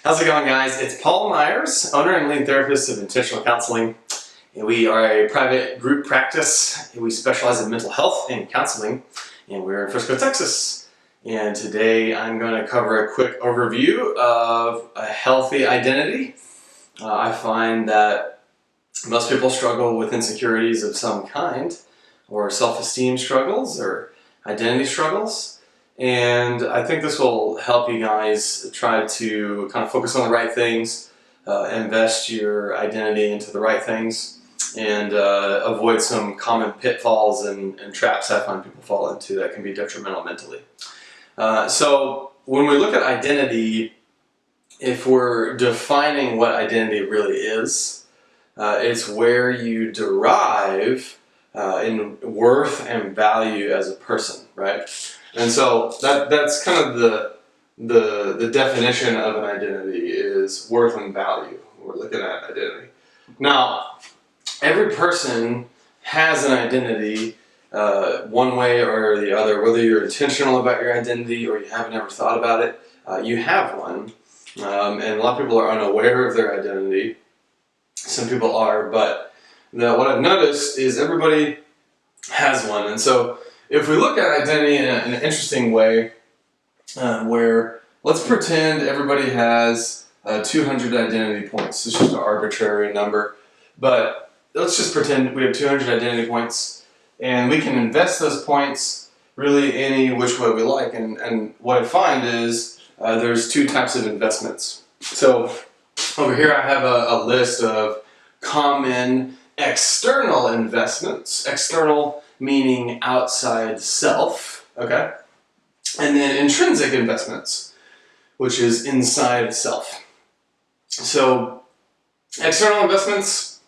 How's it going, guys? It's Paul Myers, owner and lead therapist of Intentional Counseling. We are a private group practice. We specialize in mental health and counseling, and we're in Frisco, Texas. And today I'm going to cover a quick overview of a healthy identity. I find that most people struggle with insecurities of some kind, or self-esteem struggles, or identity struggles. And I think this will help you guys try to kind of focus on the right things, invest your identity into the right things, and avoid some common pitfalls and traps I find people fall into that can be detrimental mentally. So when we look at identity, if we're defining what identity really is, it's where you derive in worth and value as a person, right? And so that's kind of the definition of an identity is worth and value. We're looking at identity. Now, every person has an identity one way or the other. Whether you're intentional about your identity or you haven't ever thought about it, you have one. And a lot of people are unaware of their identity. Some people are, but what I've noticed is everybody has one. And so if we look at identity in an interesting way, where let's pretend everybody has 200 identity points. It's just an arbitrary number, but let's just pretend we have 200 identity points, and we can invest those points really any which way we like. And what I find is there's two types of investments. So over here I have a list of common external investments. External meaning outside self, okay? And then intrinsic investments, which is inside self. So external investments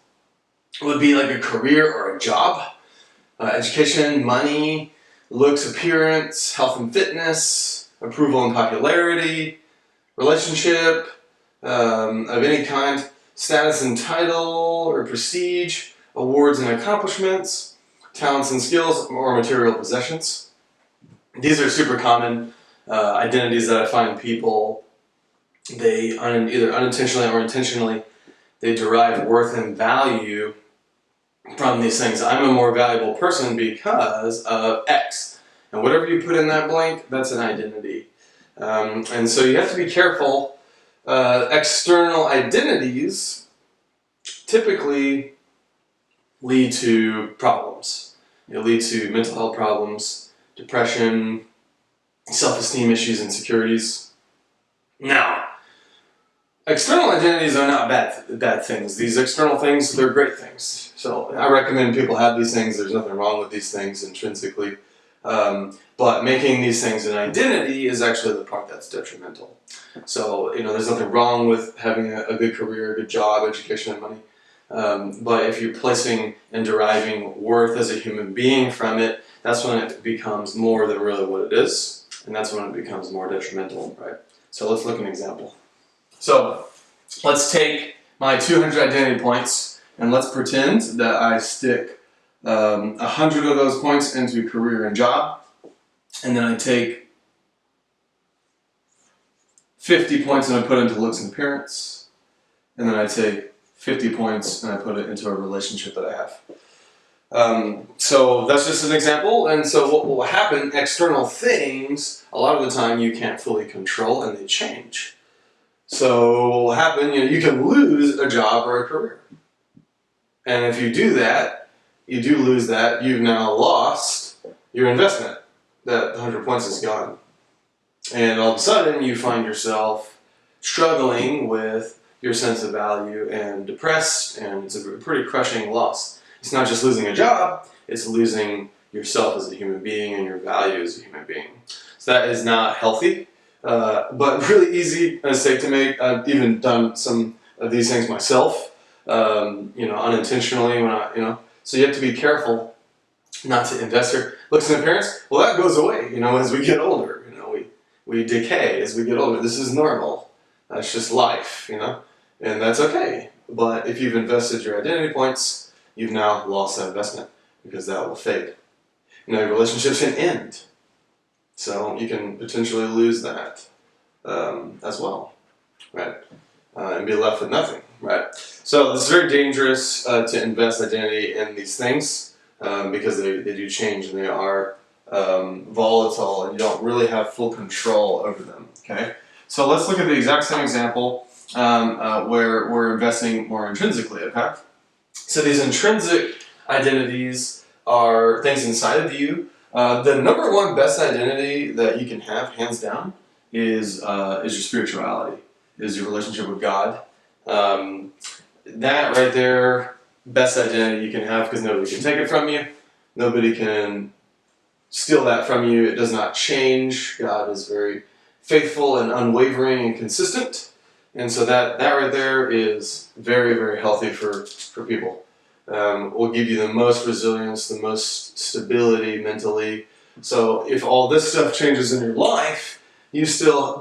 would be like a career or a job, education, money, looks, appearance, health and fitness, approval and popularity, relationship of any kind, status and title or prestige, awards and accomplishments, talents and skills, or material possessions. These are super common identities that I find people, they either unintentionally or intentionally, they derive worth and value from these things. I'm a more valuable person because of X. And whatever you put in that blank, that's an identity. And so you have to be careful. External identities typically lead to problems. It leads to mental health problems, depression, self-esteem issues, insecurities. Now, external identities are not bad things. These external things, they're great things. So I recommend people have these things. There's nothing wrong with these things intrinsically. But making these things an identity is actually the part that's detrimental. So, there's nothing wrong with having a good career, a good job, education, and money. But if you're placing and deriving worth as a human being from it, that's when it becomes more than really what it is, and that's when it becomes more detrimental, right? So let's look at an example. So let's take my 200 identity points, and let's pretend that I stick 100 of those points into career and job, and then I take 50 points and I put into looks and appearance, and then I take 50 points and I put it into a relationship that I have. So that's just an example. And so what will happen, external things, a lot of the time you can't fully control and they change. So what will happen, you can lose a job or a career. And if you do that, you do lose that, you've now lost your investment. That 100 points is gone. And all of a sudden you find yourself struggling with your sense of value and depressed, and it's a pretty crushing loss. It's not just losing a job, it's losing yourself as a human being and your value as a human being. So that is not healthy, but really easy mistake to make. I've even done some of these things myself, unintentionally so you have to be careful not to invest your looks and appearance. Well, that goes away, as we get older, we decay as we get older. This is normal. That's just life, and that's okay. But if you've invested your identity points, you've now lost that investment because that will fade. Your relationships can end. So you can potentially lose that as well. right? And be left with nothing, right? So it's very dangerous to invest identity in these things because they do change and they are volatile and you don't really have full control over them, okay? So let's look at the exact same example where we're investing more intrinsically, okay? So these intrinsic identities are things inside of you. The number one best identity that you can have, hands down, is your spirituality, is your relationship with God. That right there, best identity you can have because nobody can take it from you. Nobody can steal that from you. It does not change. God is very faithful and unwavering and consistent. And so that right there is very, very healthy for people. Will give you the most resilience, the most stability mentally. So if all this stuff changes in your life, you still,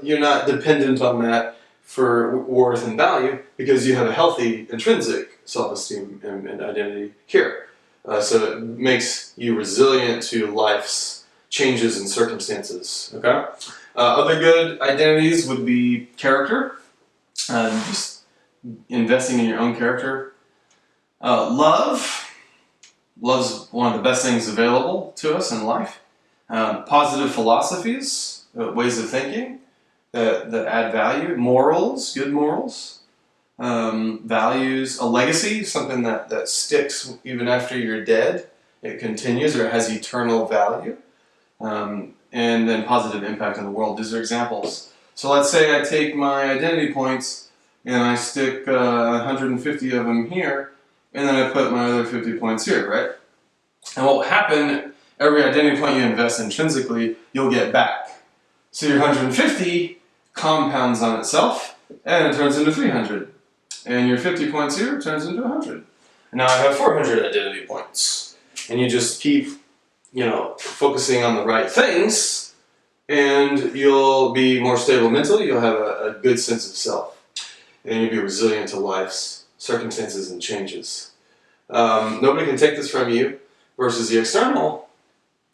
you're not dependent on that for worth and value because you have a healthy intrinsic self-esteem and identity here. So it makes you resilient to life's changes and circumstances, okay? Other good identities would be character, just investing in your own character. Love's one of the best things available to us in life. Positive philosophies, ways of thinking that add value. Morals, good morals. Values, a legacy, something that sticks even after you're dead. It continues or it has eternal value. And then positive impact on the world. These are examples. So let's say I take my identity points and I stick 150 of them here, and then I put my other 50 points here, right? And what will happen, every identity point you invest intrinsically, you'll get back. So your 150 compounds on itself, and it turns into 300. And your 50 points here turns into 100. And now I have 400 identity points. And you just keep, focusing on the right things, and you'll be more stable mentally, you'll have a good sense of self, and you'll be resilient to life's circumstances and changes. Nobody can take this from you, versus the external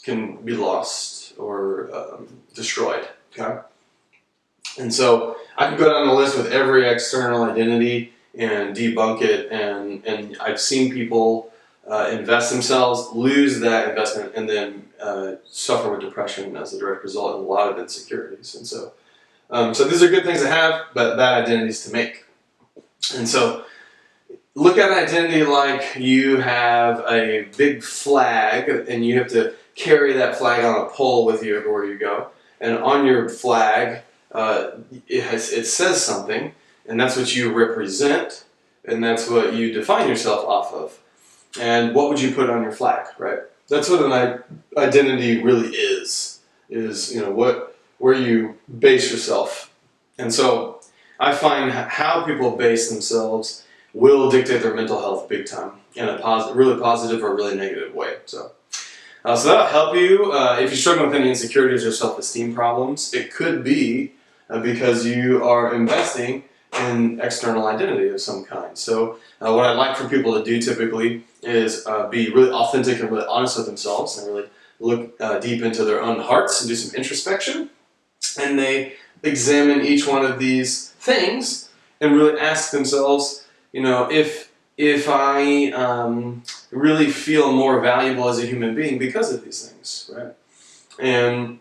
can be lost or destroyed, okay? And so I can go down the list with every external identity and debunk it, and I've seen people invest themselves, lose that investment, and then suffer with depression as a direct result and a lot of insecurities. And so, so these are good things to have, but bad identities to make. And so, look at identity like you have a big flag, and you have to carry that flag on a pole with you everywhere you go. And on your flag, it says something, and that's what you represent, and that's what you define yourself off of. And what would you put on your flag, right? That's what an identity really is where you base yourself. And so I find how people base themselves will dictate their mental health big time in a really positive or really negative way. So that'll help you. If you're struggling with any insecurities or self-esteem problems, it could be because you are investing in external identity of some kind. So what I like for people to do typically is be really authentic and really honest with themselves and really look deep into their own hearts and do some introspection. And they examine each one of these things and really ask themselves, if I really feel more valuable as a human being because of these things, right? And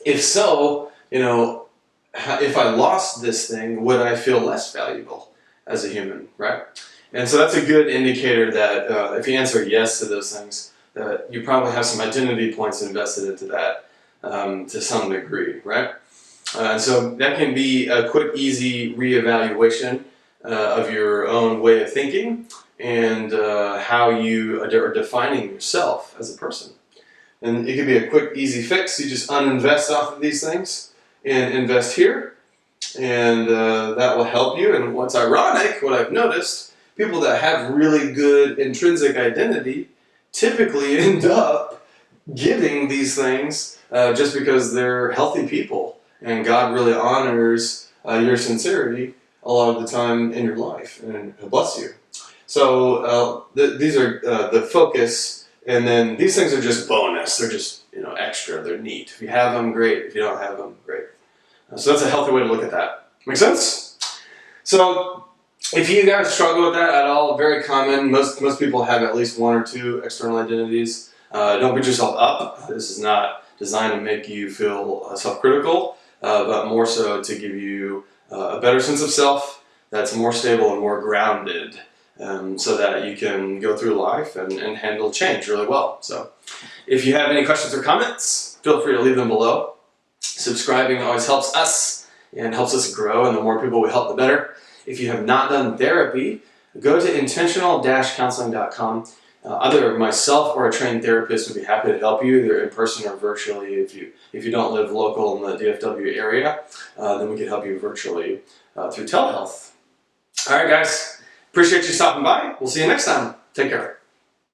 if so, if I lost this thing, would I feel less valuable as a human, right? And so that's a good indicator that if you answer yes to those things, that you probably have some identity points invested into that to some degree, right? So that can be a quick, easy reevaluation of your own way of thinking and how you are defining yourself as a person. And it can be a quick, easy fix. You just uninvest off of these things and invest here, and that will help you. And what's ironic, what I've noticed, people that have really good intrinsic identity typically end up getting these things just because they're healthy people, and God really honors your sincerity a lot of the time in your life, and He'll bless you. So these are the focus, and then these things are just bonus. They're just extra. They're neat. If you have them, great. If you don't have them, great. So that's a healthy way to look at that. Make sense? So if you guys struggle with that at all, very common. Most people have at least one or two external identities. Don't beat yourself up. This is not designed to make you feel self-critical, but more so to give you a better sense of self that's more stable and more grounded, so that you can go through life and handle change really well. So if you have any questions or comments, feel free to leave them below. Subscribing always helps us and helps us grow, and the more people we help, the better. If you have not done therapy, go to intentional-counseling.com. Either myself or a trained therapist would be happy to help you, either in person or virtually. If you don't live local in the DFW area, then we can help you virtually through telehealth. All right, guys. Appreciate you stopping by. We'll see you next time. Take care.